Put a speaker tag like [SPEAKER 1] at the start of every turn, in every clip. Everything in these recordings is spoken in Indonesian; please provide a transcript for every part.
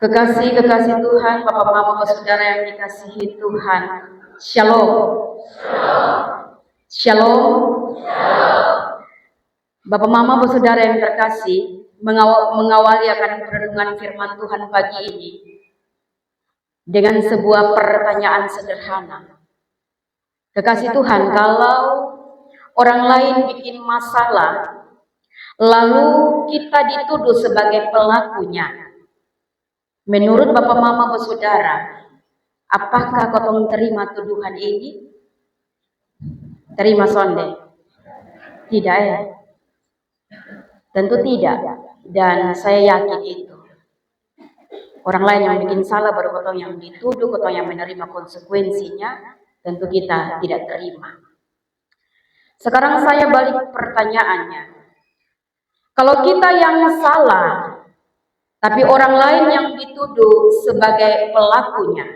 [SPEAKER 1] Kekasih-kekasih Tuhan, Bapak Mama, Saudara yang dikasihi Tuhan. Shalom. Shalom. Bapak Mama, Saudara yang terkasih, mengawali akan perenungan firman Tuhan pagi ini dengan sebuah pertanyaan sederhana. Kekasih Tuhan, kalau orang lain bikin masalah, lalu kita dituduh sebagai pelakunya, menurut Bapak Mama Saudara, apakah kotong terima tuduhan ini? Terima sonde? Tidak ya? Tentu tidak. Dan saya yakin itu. Orang lain yang bikin salah baru kotong yang dituduh, kotong yang menerima konsekuensinya, tentu kita tidak terima. Sekarang saya balik pertanyaannya. Kalau kita yang salah, tapi orang lain yang dituduh sebagai pelakunya,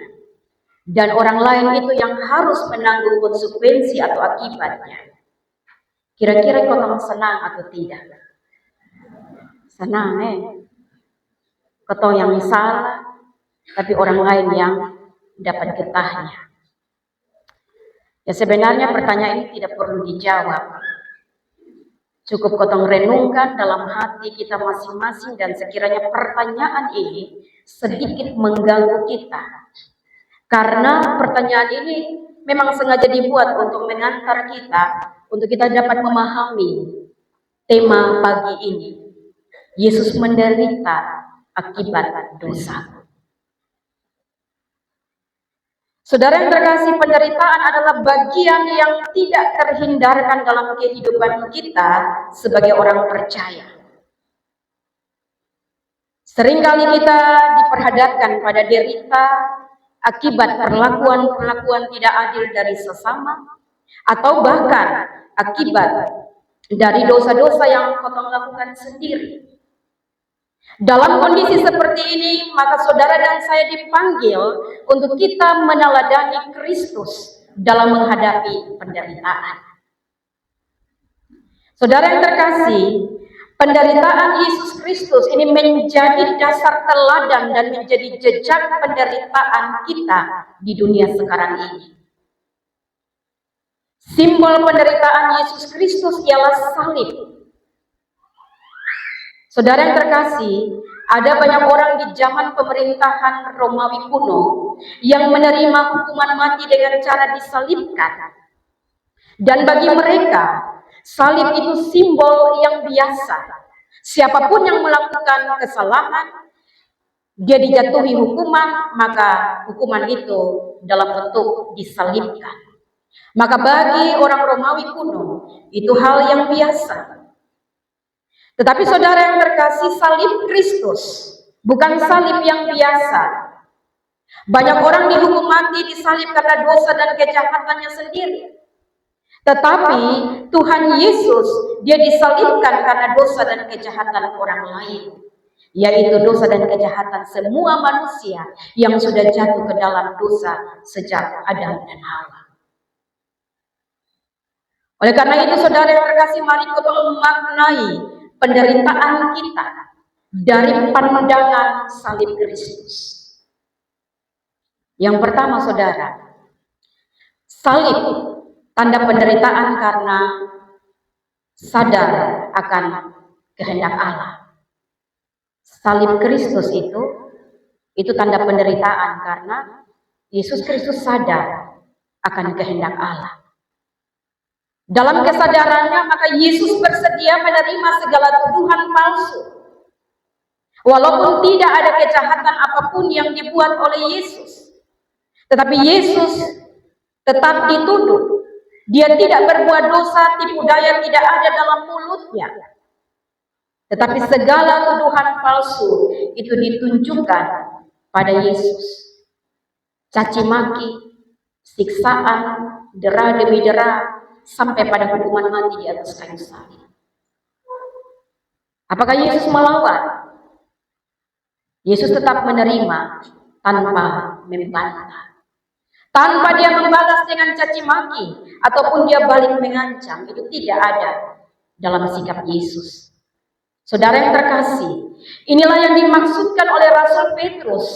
[SPEAKER 1] dan orang lain itu yang harus menanggung konsekuensi atau akibatnya, kira-kira kotong senang atau tidak? Senang kotong yang salah, tapi orang lain yang dapat getahnya. Ya sebenarnya pertanyaan ini tidak perlu dijawab. Cukup kotong renungkan dalam hati kita masing-masing, dan sekiranya pertanyaan ini sedikit mengganggu kita. Karena pertanyaan ini memang sengaja dibuat untuk mengantar kita, untuk kita dapat memahami tema pagi ini. Yesus menderita akibat dosa. Saudara yang terkasih, penderitaan adalah bagian yang tidak terhindarkan dalam kehidupan kita sebagai orang percaya. Seringkali kita diperhadapkan pada derita akibat perlakuan tidak adil dari sesama, atau bahkan akibat dari dosa-dosa yang kotong lakukan sendiri. Dalam kondisi seperti ini, maka saudara dan saya dipanggil untuk kita meneladani Kristus dalam menghadapi penderitaan. Saudara yang terkasih, penderitaan Yesus Kristus ini menjadi dasar teladan dan menjadi jejak penderitaan kita di dunia sekarang ini. Simbol penderitaan Yesus Kristus ialah salib. Saudara yang terkasih, ada banyak orang di zaman pemerintahan Romawi kuno yang menerima hukuman mati dengan cara disalibkan. Dan bagi mereka, salib itu simbol yang biasa. Siapapun yang melakukan kesalahan, dia dijatuhi hukuman, maka hukuman itu dalam bentuk disalibkan. Maka bagi orang Romawi kuno, itu hal yang biasa. Tetapi saudara yang terkasih, salib Kristus bukan salib yang biasa. Banyak orang dihukum mati disalib karena dosa dan kejahatannya sendiri. Tetapi Tuhan Yesus, dia disalibkan karena dosa dan kejahatan orang lain, yaitu dosa dan kejahatan semua manusia yang sudah jatuh ke dalam dosa sejak Adam dan Hawa. Oleh karena itu saudara yang terkasih, mari kita memaknai penderitaan kita dari pandangan salib Kristus. Yang pertama saudara, salib tanda penderitaan karena sadar akan kehendak Allah. Salib Kristus itu tanda penderitaan karena Yesus Kristus sadar akan kehendak Allah. Dalam kesadarannya, maka Yesus bersedia menerima segala tuduhan palsu. Walaupun tidak ada kejahatan apapun yang dibuat oleh Yesus, tetapi Yesus tetap dituduh. Dia tidak berbuat dosa, tipu daya tidak ada dalam mulutnya. Tetapi segala tuduhan palsu itu ditunjukkan pada Yesus. Caci maki, siksaan, dera demi dera, sampai pada hukuman mati di atas kayu salib. Apakah Yesus melawan? Yesus tetap menerima tanpa membantah. Tanpa dia membalas dengan caci maki ataupun dia balik mengancam, itu tidak ada dalam sikap Yesus. Saudara yang terkasih, inilah yang dimaksudkan oleh Rasul Petrus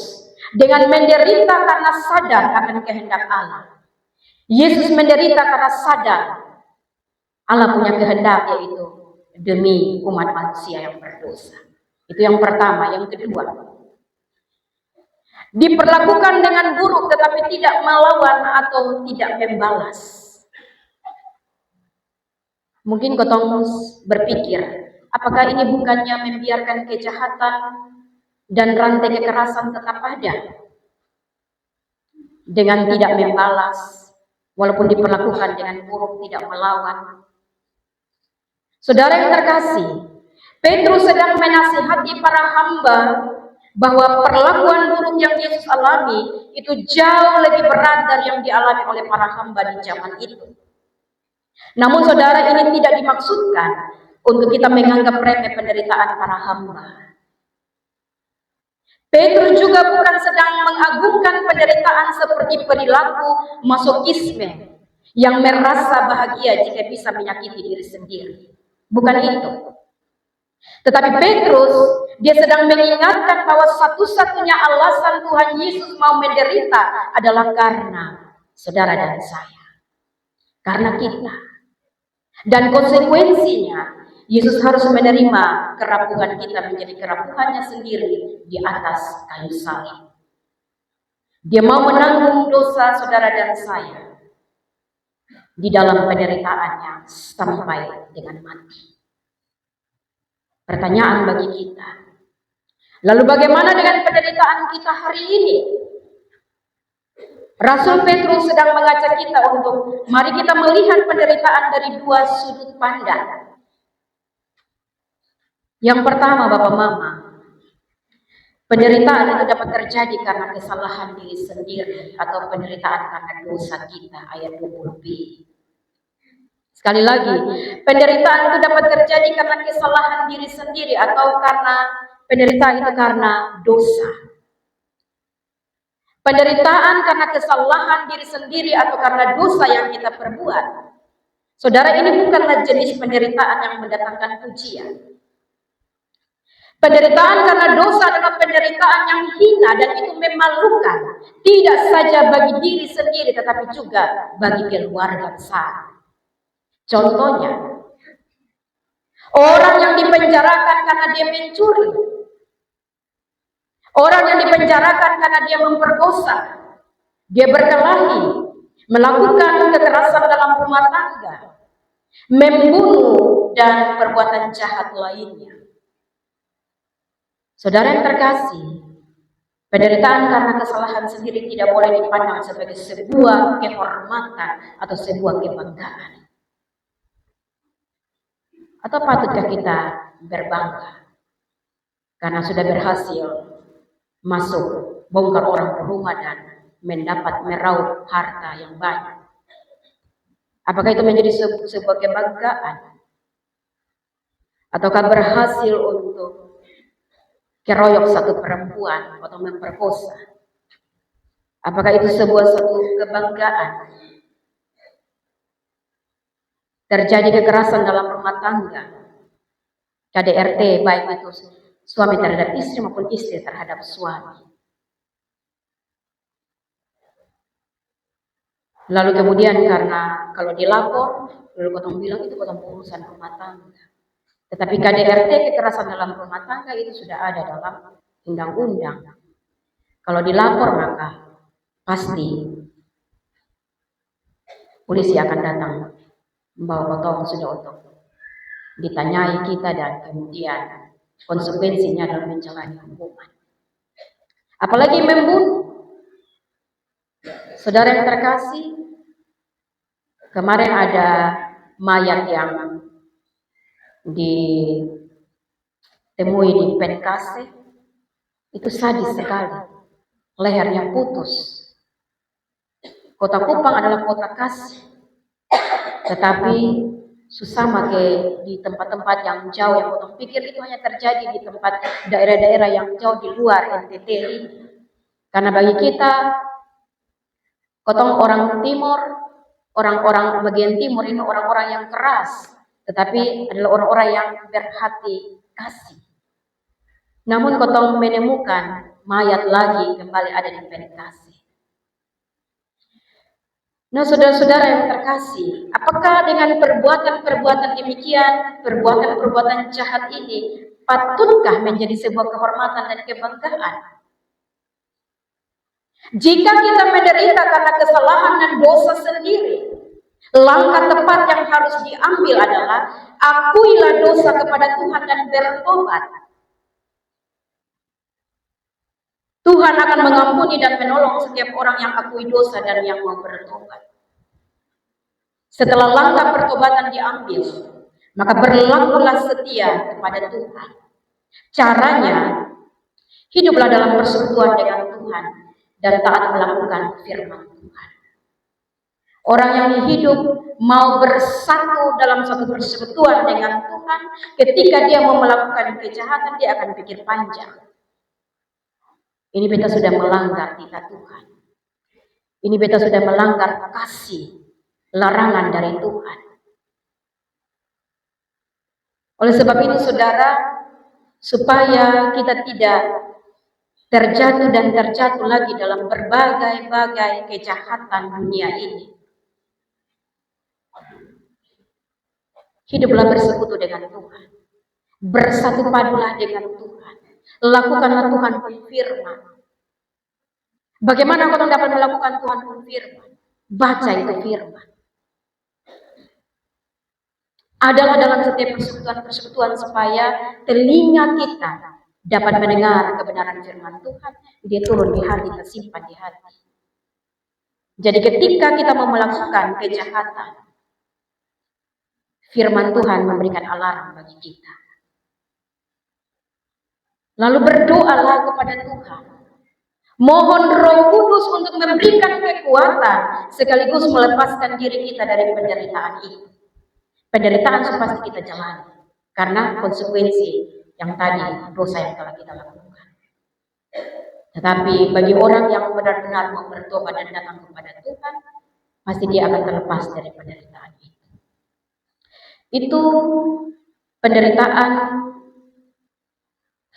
[SPEAKER 1] dengan menderita karena sadar akan kehendak Allah. Yesus menderita karena sadar Allah punya kehendak, yaitu demi umat manusia yang berdosa. Itu yang pertama. Yang kedua, diperlakukan dengan buruk tetapi tidak melawan atau tidak membalas. Mungkin kotong berpikir, apakah ini bukannya membiarkan kejahatan dan rantai kekerasan tetap ada dengan tidak membalas, walaupun diperlakukan dengan buruk, tidak melawan. Saudara yang terkasih, Petrus sedang menasihati para hamba bahwa perlakuan buruk yang Yesus alami itu jauh lebih berat dari yang dialami oleh para hamba di zaman itu. Namun saudara, ini tidak dimaksudkan untuk kita menganggap remeh penderitaan para hamba. Petrus juga bukan sedang mengagungkan penderitaan seperti perilaku masokisme yang merasa bahagia jika bisa menyakiti diri sendiri. Bukan itu. Tetapi Petrus, dia sedang mengingatkan bahwa satu-satunya alasan Tuhan Yesus mau menderita adalah karena saudara dan saya. Karena kita. Dan konsekuensinya, Yesus harus menerima kerapuhan kita menjadi kerapuhannya sendiri di atas kayu salib. Dia mau menanggung dosa saudara dan saya di dalam penderitaannya sampai dengan mati. Pertanyaan bagi kita, lalu bagaimana dengan penderitaan kita hari ini? Rasul Petrus sedang mengajak kita untuk mari kita melihat penderitaan dari dua sudut pandang. Yang pertama, Bapak Mama, penderitaan itu dapat terjadi karena kesalahan diri sendiri atau penderitaan karena dosa kita, ayat 20b. Sekali lagi, penderitaan itu dapat terjadi karena kesalahan diri sendiri atau karena penderitaan itu karena dosa. Penderitaan karena kesalahan diri sendiri atau karena dosa yang kita perbuat. Saudara, ini bukanlah jenis penderitaan yang mendatangkan pujian. Penderitaan karena dosa adalah penderitaan yang hina dan itu memalukan. Tidak saja bagi diri sendiri tetapi juga bagi keluarga besar. Contohnya, orang yang dipenjarakan karena dia mencuri. Orang yang dipenjarakan karena dia memperkosa. Dia berkelahi, melakukan kekerasan dalam rumah tangga, membunuh, dan perbuatan jahat lainnya. Saudara yang terkasih, penderitaan karena kesalahan sendiri tidak boleh dipandang sebagai sebuah kehormatan atau sebuah kebanggaan. Atau patutkah kita berbangga karena sudah berhasil masuk bongkar orang ke rumah dan mendapat meraup harta yang banyak? Apakah itu menjadi sebuah kebanggaan? Ataukah berhasil untuk keroyok satu perempuan atau memperkosa? Apakah itu sebuah satu kebanggaan? Terjadi kekerasan dalam rumah tangga, KDRT, baik itu suami terhadap istri maupun istri terhadap suami. Lalu kemudian karena kalau dilapor, lalu kotong bilang itu kotong urusan rumah tangga. Tetapi KDRT, kekerasan dalam rumah tangga, itu sudah ada dalam undang-undang. Kalau dilapor maka pasti polisi akan datang membawa kotong sudah untuk ditanyai kita dan kemudian konsekuensinya adalah menjalani hukuman. Apalagi membunuh. Saudara yang terkasih, kemarin ada mayat yang ditemui di Penkase, itu sadis sekali, lehernya putus. Kota Kupang adalah kota kasih, tetapi susah di tempat-tempat yang jauh yang kotong pikir itu hanya terjadi di tempat daerah-daerah yang jauh di luar NTT ini. Karena bagi kita, kotong orang timur, orang-orang bagian timur ini orang-orang yang keras, tetapi adalah orang-orang yang berhati kasih. Namun kotong menemukan mayat lagi kembali ada di bilik kasih. Nah, saudara-saudara yang terkasih, apakah dengan perbuatan-perbuatan demikian, perbuatan-perbuatan jahat ini, patutkah menjadi sebuah kehormatan dan kebanggaan? Jika kita menderita karena kesalahan dan dosa sendiri, langkah tepat yang harus diambil adalah akuilah dosa kepada Tuhan dan bertobat. Tuhan akan mengampuni dan menolong setiap orang yang akui dosa dan yang mau bertobat. Setelah langkah pertobatan diambil, maka berlakulah setia kepada Tuhan. Caranya, hiduplah dalam persekutuan dengan Tuhan dan taat melakukan firman Tuhan. Orang yang hidup mau bersatu dalam satu persekutuan dengan Tuhan, ketika dia mau melakukan kejahatan, dia akan pikir panjang. Ini beta sudah melanggar titah Tuhan. Ini beta sudah melanggar kasih, larangan dari Tuhan. Oleh sebab itu saudara, supaya kita tidak terjatuh lagi dalam berbagai-bagai kejahatan dunia ini, hiduplah bersekutu dengan Tuhan. Bersatu padulah dengan Tuhan. Lakukanlah Tuhan firman. Bagaimana kau dapat melakukan Tuhan firman? Baca itu firman. Adalah dalam setiap persekutuan supaya telinga kita dapat mendengar kebenaran firman Tuhan. Dia turun di hati, tersimpan di hati. Jadi ketika kita mau melakukan kejahatan, firman Tuhan memberikan alarm bagi kita. Lalu berdoalah kepada Tuhan. Mohon Roh Kudus untuk memberikan kekuatan sekaligus melepaskan diri kita dari penderitaan itu. Penderitaan pasti kita jalani karena konsekuensi yang tadi dosa yang telah kita lakukan. Tetapi bagi orang yang benar-benar mau bertobat dan datang kepada Tuhan, pasti dia akan terlepas dari penderitaan itu. Itu penderitaan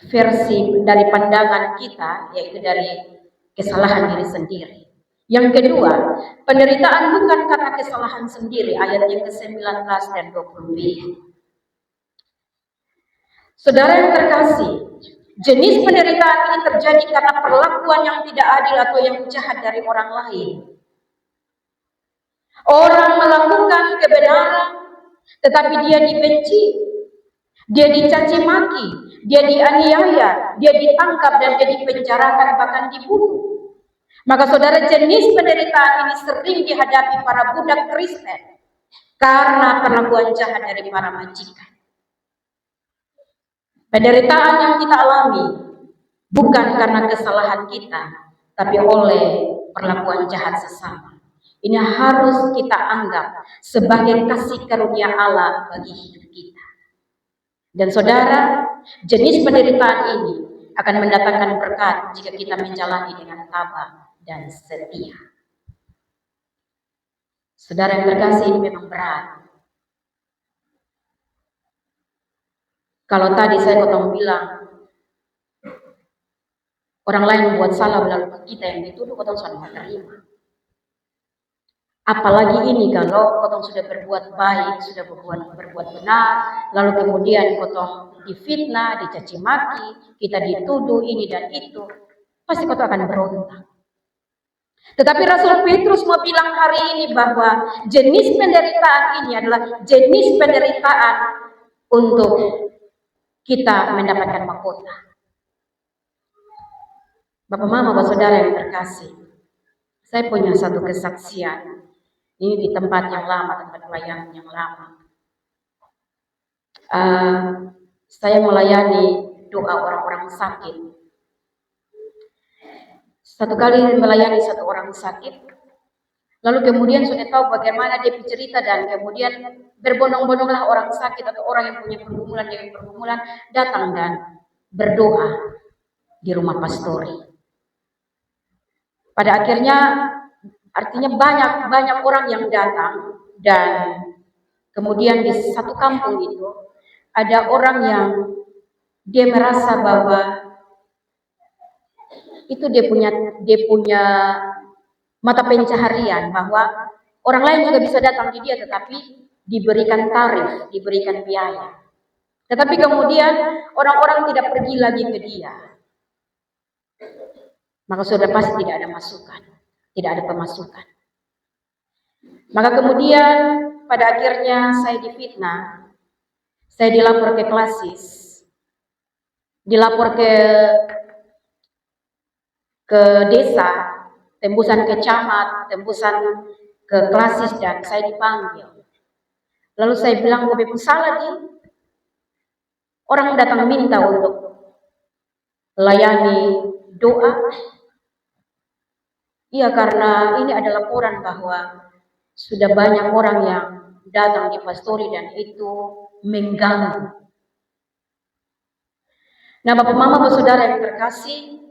[SPEAKER 1] versi dari pandangan kita, yaitu dari kesalahan diri sendiri. Yang kedua, penderitaan bukan karena kesalahan sendiri, ayat yang ke-19 dan 20b. Saudara yang terkasih, jenis penderitaan ini terjadi karena perlakuan yang tidak adil atau yang jahat dari orang lain. Orang melakukan kebenaran, tetapi dia dibenci, dia dicaci maki, dia dianiaya, dia ditangkap dan dia dipenjarakan, bahkan dibunuh. Maka saudara, jenis penderitaan ini sering dihadapi para budak Kristen karena perlakuan jahat dari para majikan. Penderitaan yang kita alami bukan karena kesalahan kita, tapi oleh perlakuan jahat sesama. Ini harus kita anggap sebagai kasih karunia Allah bagi hidup kita. Dan saudara, jenis penderitaan ini akan mendatangkan berkat jika kita menjalani dengan tabah dan setia. Saudara yang terkasih, ini memang berat. Kalau tadi saya kotong bilang orang lain membuat salah lalu kita yang dituduh, kotong sudah menerima. Apalagi ini kalau kotong sudah berbuat baik, sudah berbuat benar, lalu kemudian kotong difitnah, dicaci maki, kita dituduh ini dan itu, pasti kotong akan berontak. Tetapi Rasul Petrus mau bilang hari ini bahwa jenis penderitaan ini adalah jenis penderitaan untuk kita mendapatkan mahkota. Bapak Mama, Bapak Saudara yang terkasih, saya punya satu kesaksian. Ini di tempat yang lama, tempat pelayanan yang lama. Saya melayani doa orang-orang sakit. Satu kali melayani satu orang sakit, lalu kemudian sudah tahu bagaimana dia bercerita dan kemudian berbondong-bondonglah orang sakit atau orang yang punya pergumulan datang dan berdoa di rumah pastori. Pada akhirnya artinya banyak orang yang datang dan kemudian di satu kampung itu ada orang yang dia merasa bahwa itu dia punya mata pencaharian, bahwa orang lain juga bisa datang di dia tetapi diberikan tarif, diberikan biaya. Tetapi kemudian orang-orang tidak pergi lagi ke dia. Maka sudah pasti tidak ada masukan, tidak ada pemasukan. Maka kemudian pada akhirnya saya difitnah, saya dilapor ke Klasis, dilapor ke desa, tembusan ke camat, tembusan ke Klasis, dan saya dipanggil. Lalu saya bilang, gue salah nih. Orang datang minta untuk layani doa. Iya, karena ini adalah laporan bahwa sudah banyak orang yang datang di pastori dan itu mengganggu. Nah, Bapak Mama, Bapak Saudara yang terkasih,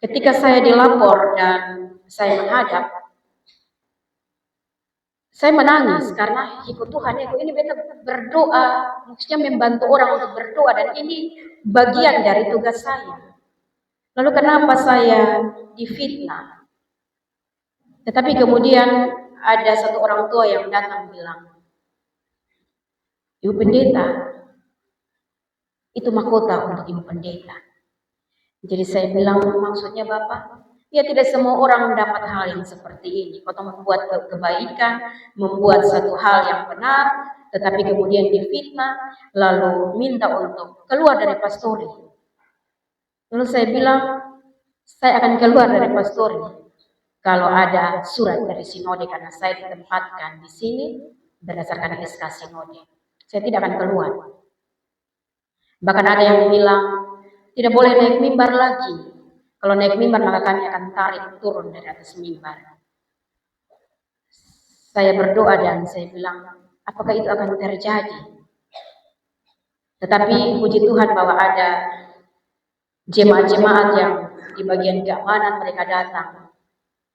[SPEAKER 1] ketika saya dilapor dan saya menghadap, saya menangis karena ikut Tuhan, ini beta berdoa, maksudnya membantu orang untuk berdoa, dan ini bagian dari tugas saya. Lalu kenapa saya difitnah? Tetapi kemudian ada satu orang tua yang datang bilang, Ibu Pendeta, itu mahkota untuk Ibu Pendeta. Jadi saya bilang, maksudnya Bapak? Ya, tidak semua orang mendapat hal yang seperti ini. Kalau membuat kebaikan, membuat satu hal yang benar, tetapi kemudian difitnah, lalu minta untuk keluar dari pastori. Lalu saya bilang, saya akan keluar dari pastori kalau ada surat dari sinode, karena saya ditempatkan di sini berdasarkan SK sinode. Saya tidak akan keluar. Bahkan ada yang bilang, tidak boleh naik mimbar lagi. Kalau naik mimbar maka kami akan tarik turun dari atas mimbar. Saya berdoa dan saya bilang, apakah itu akan terjadi? Tetapi puji Tuhan bahwa ada jemaat-jemaat yang di bagian keamanan mereka datang.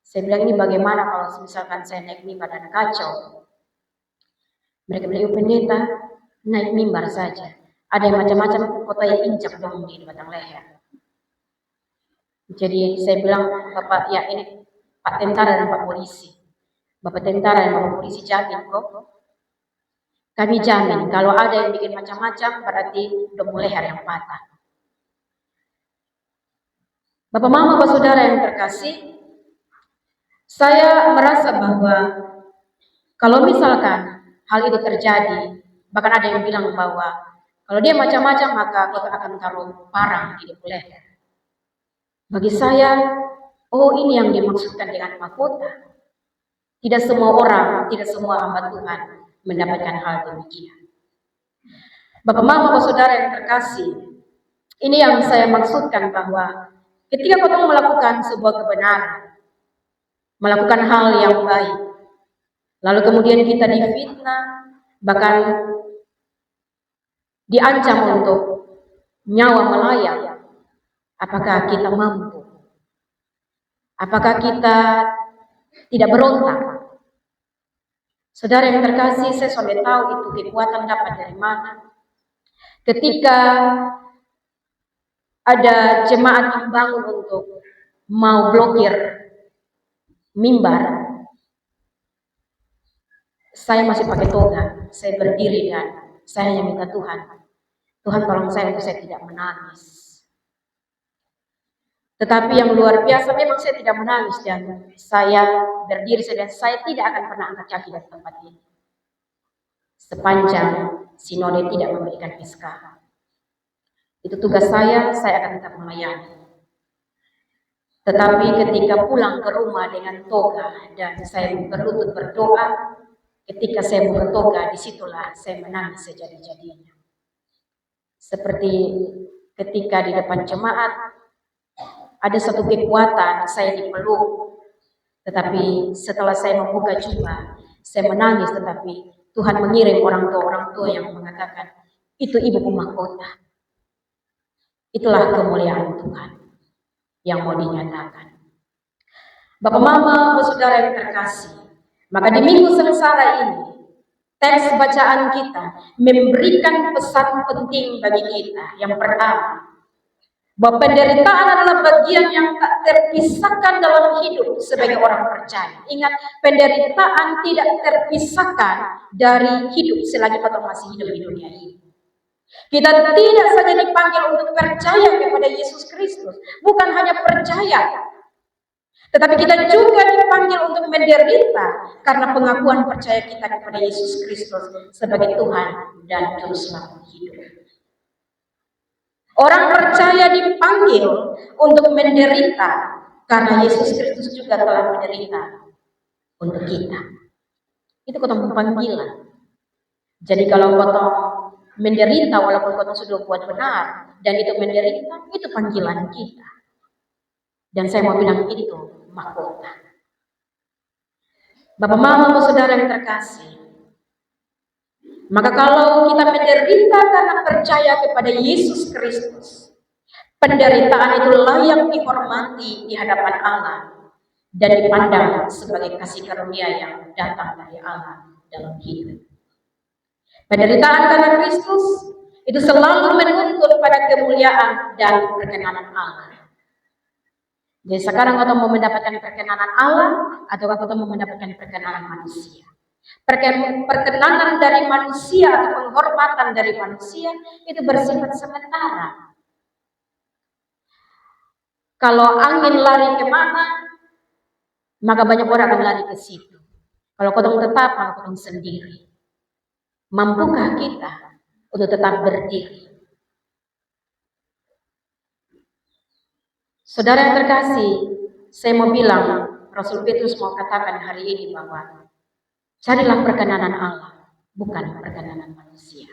[SPEAKER 1] Saya bilang, ini bagaimana kalau misalkan saya naik mimbar dan kacau? Mereka bilang, Pendeta, naik mimbar saja. Ada yang macam-macam, kota yang injak dong di batang leher. Jadi saya bilang, Bapak, ya ini Pak Tentara dan Pak Polisi. Bapak Tentara dan Bapak Polisi jamin kok. Kami jamin, kalau ada yang bikin macam-macam, berarti dom leher yang patah. Bapak Mama, Bapak Saudara yang terkasih, saya merasa bahwa kalau misalkan hal itu terjadi, bahkan ada yang bilang bahwa kalau dia macam-macam maka kita akan taruh parang di leher. Bagi saya, oh ini yang dimaksudkan dengan mahkota. Tidak semua orang, tidak semua hamba Tuhan mendapatkan hal demikian. Bapak Mama, Bapak Saudara yang terkasih, ini yang saya maksudkan bahwa ketika kita melakukan sebuah kebenaran, melakukan hal yang baik, lalu kemudian kita difitnah, bahkan diancam untuk nyawa melayang, apakah kita mampu? Apakah kita tidak berontak? Saudara yang terkasih, saya sudah tahu itu kekuatan dapat dari mana. Ketika ada jemaat yang bangun untuk mau blokir mimbar, saya masih pakai toga, saya berdiri dan saya hanya minta Tuhan tolong saya untuk saya tidak menangis. Tetapi yang luar biasa, memang saya tidak menangis dan saya berdiri dan saya tidak akan pernah angkat kaki dari tempat ini sepanjang sinode tidak memberikan SK. Itu tugas saya akan tetap melayani. Tetapi ketika pulang ke rumah dengan toga dan saya berlutut berdoa, ketika saya buka toga, disitulah saya menangis sejadi-jadinya. Seperti ketika di depan jemaat, ada satu kekuatan, saya dipeluk. Tetapi setelah saya membuka jubah, saya menangis, tetapi Tuhan mengirim orang tua yang mengatakan, itu ibu mahkota. Itulah kemuliaan Tuhan yang mau dinyatakan. Bapak Mama, Bapak Saudara yang terkasih, maka di minggu sengsara ini, Teks bacaan kita memberikan pesan penting bagi kita. Yang pertama, bahwa penderitaan adalah bagian yang tak terpisahkan dalam hidup sebagai orang percaya. Ingat, penderitaan tidak terpisahkan dari hidup selagi kita masih hidup di dunia ini. Kita tidak saja dipanggil untuk percaya kepada Yesus Kristus, bukan hanya percaya, tetapi kita juga dipanggil untuk menderita karena pengakuan percaya kita kepada Yesus Kristus sebagai Tuhan dan Juru Selamat hidup. Orang percaya dipanggil untuk menderita karena Yesus Kristus juga telah menderita untuk kita. Itu ketemu panggilan. Jadi kalau kau menderita walaupun kau sudah buat benar dan itu menderita, itu panggilan kita. Dan saya mau bilang itu mahkota. Bapak, Mama, Saudara yang terkasih, maka kalau kita menderita karena percaya kepada Yesus Kristus, penderitaan itu layak dihormati di hadapan Allah dan dipandang sebagai kasih karunia yang datang dari Allah dalam hidup. Penderitaan karena Kristus itu selalu menuntut pada kemuliaan dan perkenanan Allah. Jadi sekarang kau mau mendapatkan perkenanan Allah atau kau mau mendapatkan perkenanan manusia? Perkenanan dari manusia atau penghormatan dari manusia itu bersifat sementara. Kalau angin lari kemana, maka banyak orang akan lari ke situ. Kalau kau tetap, maka kau sendiri. Mampukah kita untuk tetap berdiri? Saudara yang terkasih, saya mau bilang, Rasul Petrus mau katakan hari ini bahwa carilah perkenanan Allah, bukan perkenanan manusia.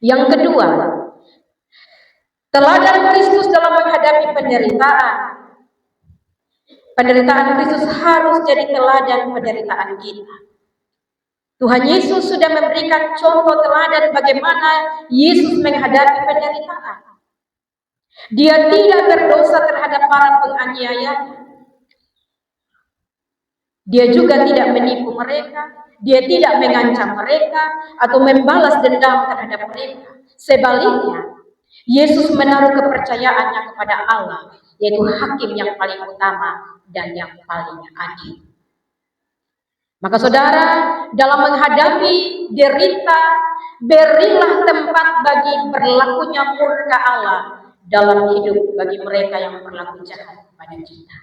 [SPEAKER 1] Yang kedua, teladan Kristus dalam menghadapi penderitaan. Penderitaan Kristus harus jadi teladan penderitaan kita. Tuhan Yesus sudah memberikan contoh teladan bagaimana Yesus menghadapi penderitaan. Dia tidak berdosa terhadap para penganiayanya. Dia juga tidak menipu mereka. Dia tidak mengancam mereka atau membalas dendam terhadap mereka. Sebaliknya, Yesus menaruh kepercayaannya kepada Allah, yaitu hakim yang paling utama dan yang paling adil. Maka saudara, dalam menghadapi derita, berilah tempat bagi berlakunya murka Allah dalam hidup bagi mereka yang berlaku jahat kepada kita.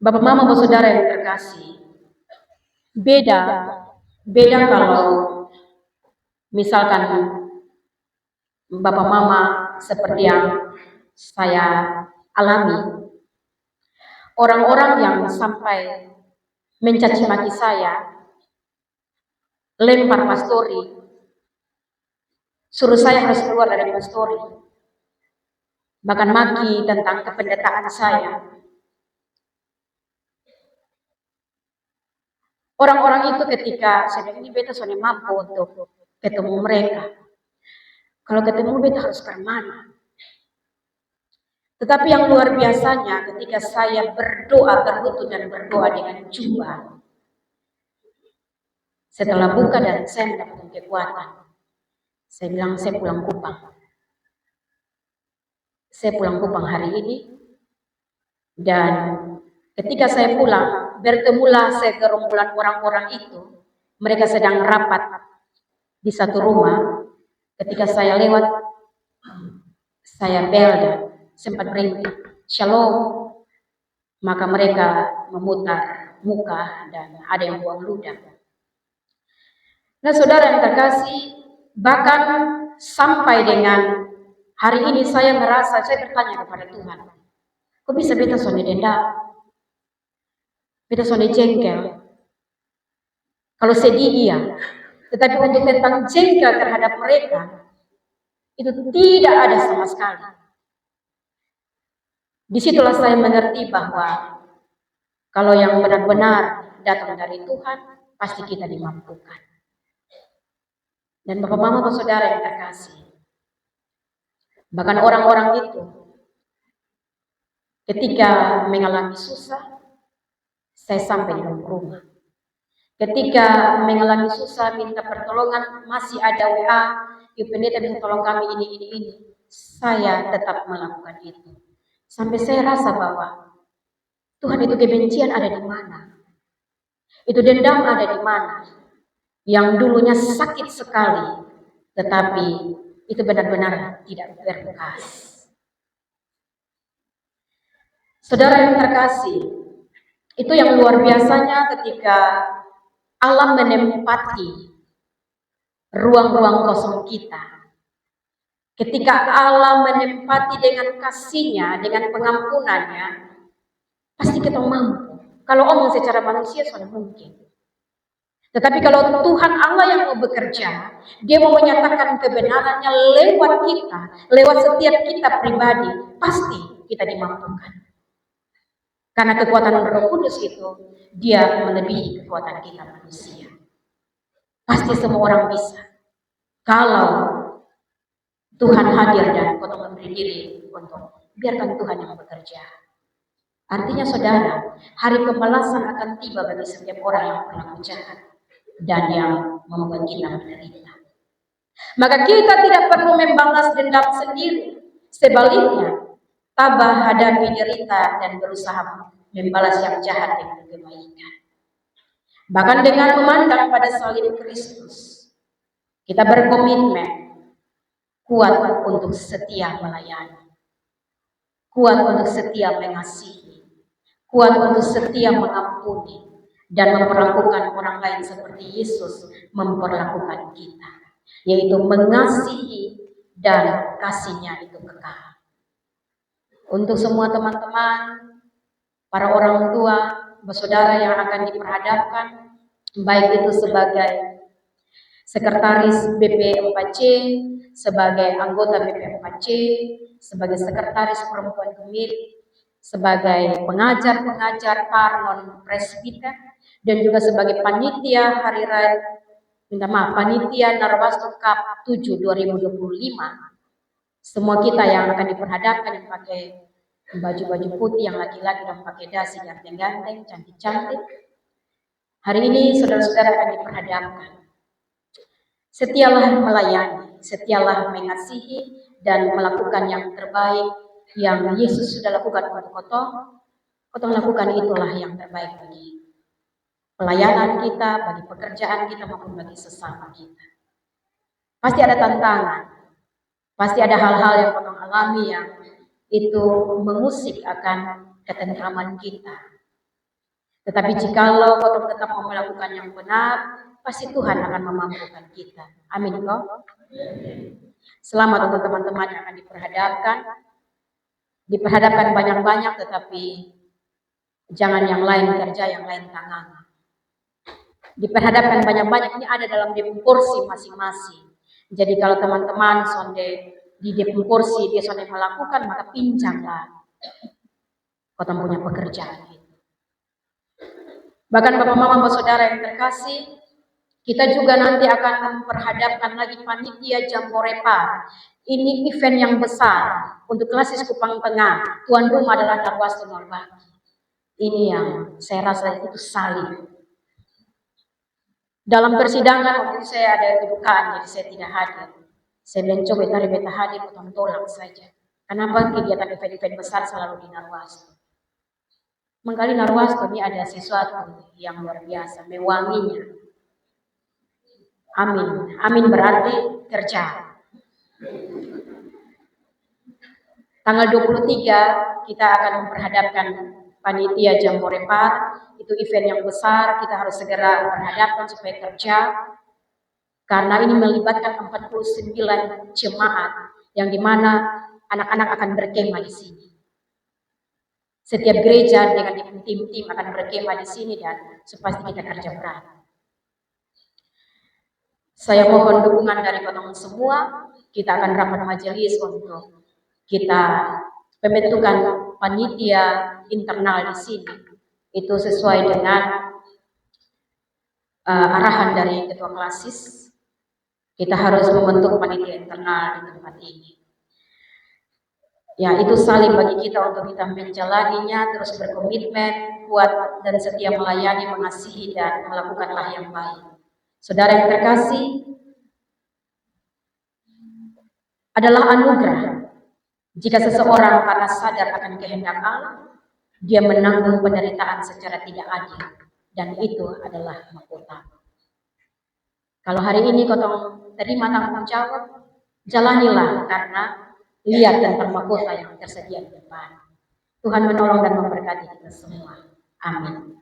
[SPEAKER 1] Bapak, Mama, Saudara yang terkasih, beda kalau misalkan Bapak Mama seperti yang saya alami. Orang-orang yang sampai mencaci maki saya, lempar pastori, suruh saya harus keluar dari pastori, bahkan maki tentang kependetaan saya. Orang-orang itu ketika saya ini beta sudah mampu untuk ketemu mereka. Kalau ketemu beta harus ke mana? Tetapi yang luar biasanya ketika saya berdoa berlutut dan berdoa dengan jubah, setelah buka dan saya mendapatkan kekuatan, saya bilang saya pulang Kupang. Saya pulang Kupang hari ini, dan ketika saya pulang, bertemulah saya gerombolan orang-orang itu. Mereka sedang rapat di satu rumah. Ketika saya lewat, saya bel dan sempat berhenti, shalom. Maka mereka memutar muka dan ada yang buang ludah. Nah, saudara yang terkasih, bahkan sampai dengan hari ini saya merasa, saya bertanya kepada Tuhan, kok bisa beta sone dendam? Beta sone jengkel? Kalau sedih iya, tetapi untuk tentang jengkel terhadap mereka, itu tidak ada sama sekali. Disitulah saya mengerti bahwa kalau yang benar-benar datang dari Tuhan, pasti kita dimampukan. Dan Bapak, Mama, Saudara yang terkasih, bahkan orang-orang itu ketika mengalami susah, Saya sampai di rumah. Ketika mengalami susah, minta pertolongan, masih ada WA, Ibu Pendeta bisa tolong kami ini. Saya tetap melakukan itu. Sampai saya rasa bahwa Tuhan, itu kebencian ada di mana? Itu dendam ada di mana? Yang dulunya sakit sekali, tetapi itu benar-benar tidak berbekas. Saudara yang terkasih, itu yang luar biasanya ketika Allah menempati ruang-ruang kosong kita. Ketika Allah menempati dengan kasih-Nya, dengan pengampunannya, pasti kita mampu. Kalau omong secara manusia sudah mungkin. Tetapi kalau Tuhan Allah yang mau bekerja, Dia mau menyatakan kebenarannya lewat kita, lewat setiap kita pribadi, pasti kita dimampukan. Karena kekuatan Roh Kudus itu, Dia melebihi kekuatan kita manusia. Pasti semua orang bisa. Kalau Tuhan hadir dan kau memberi diri untuk biarkan Tuhan yang bekerja. Artinya saudara, hari pembalasan akan tiba bagi setiap orang yang berlaku jahat dan yang membuat kita menderita. Maka kita tidak perlu membalas dendam sendiri. Sebaliknya, tabah hadapi derita dan berusaha membalas yang jahat dengan kebaikan. Bahkan dengan memandang pada salib Kristus, kita berkomitmen kuat untuk setia melayani, kuat untuk setia mengasihi, kuat untuk setia mengampuni, dan memperlakukan orang lain seperti Yesus memperlakukan kita, yaitu mengasihi dan kasih-Nya itu kekal. Untuk semua teman-teman, para orang tua, bersaudara yang akan diperhadapkan, baik itu sebagai sekretaris BP4C, sebagai anggota BP4C, sebagai sekretaris perempuan Gemir, sebagai pengajar-pengajar Parnon Presbiter, dan juga sebagai panitia hari raya, panitia Narwastu Cup 7 2025. Semua kita yang akan diperhadapkan yang pakai baju-baju putih, yang laki-laki dan pakai dasi ganteng-ganteng, cantik-cantik. Hari ini saudara-saudara akan diperhadapkan. Setialah melayani, setialah mengasihi dan melakukan yang terbaik yang Yesus sudah lakukan untuk kau lakukan itulah yang terbaik bagi pelayanan kita, bagi pekerjaan kita maupun bagi sesama kita. Pasti ada tantangan, pasti ada hal-hal yang kau alami yang itu mengusik akan ketentraman kita. Tetapi jikalau kau tetap mau melakukan yang benar, pasti Tuhan akan memampukan kita. Amin kok. Selamat untuk teman-teman yang akan diperhadapkan banyak-banyak, tetapi jangan yang lain kerja, yang lain tangan. Diperhadapkan banyak-banyak, ini ada dalam porsi masing-masing. Jadi kalau teman-teman sonde di porsi dia sonde melakukan, maka pincanglah kau punya pekerjaan itu. Bahkan Bapak Mama, Bapak Saudara yang terkasih, kita juga nanti akan memperhadapkan lagi panitia Jamborepa. Ini event yang besar untuk Klasis Kupang Tengah. Tuan rumah adalah Narwastu Norbaki. Ini yang saya rasa itu salib. Dalam persidangan waktu saya ada kedukaan, jadi saya tidak hadir. Saya mencoba tarik beta hadir, potong tolak saja. Kenapa kegiatan event-event besar selalu di Narwastu? Mengkali Narwastu ini ada sesuatu yang luar biasa, mewanginya. Amin. Amin berarti kerja. Tanggal 23 kita akan memperhadapkan panitia Jamborepar. Itu event yang besar, kita harus segera perhadapkan supaya kerja. Karena ini melibatkan 49 jemaat yang dimana anak-anak akan berkemah di sini. Setiap gereja dengan tim-tim akan berkemah di sini dan pasti kita kerja berat. Saya mohon dukungan dari teman-teman semua. Kita akan rapat majelis untuk kita pembentukan panitia internal di sini. Itu sesuai dengan arahan dari Ketua Klasis. Kita harus membentuk panitia internal di tempat ini. Ya, itu saling bagi kita untuk kita menjalaninya, terus berkomitmen, kuat dan setia melayani, mengasihi dan melakukanlah yang baik. Saudara yang terkasih, adalah anugerah jika seseorang karena sadar akan kehendak Allah, dia menanggung penderitaan secara tidak adil, dan itu adalah mahkota. Kalau hari ini kau terima tanggung jawab, jalanilah karena lihat tentang mahkota yang tersedia di depan. Tuhan menolong dan memberkati kita semua. Amin.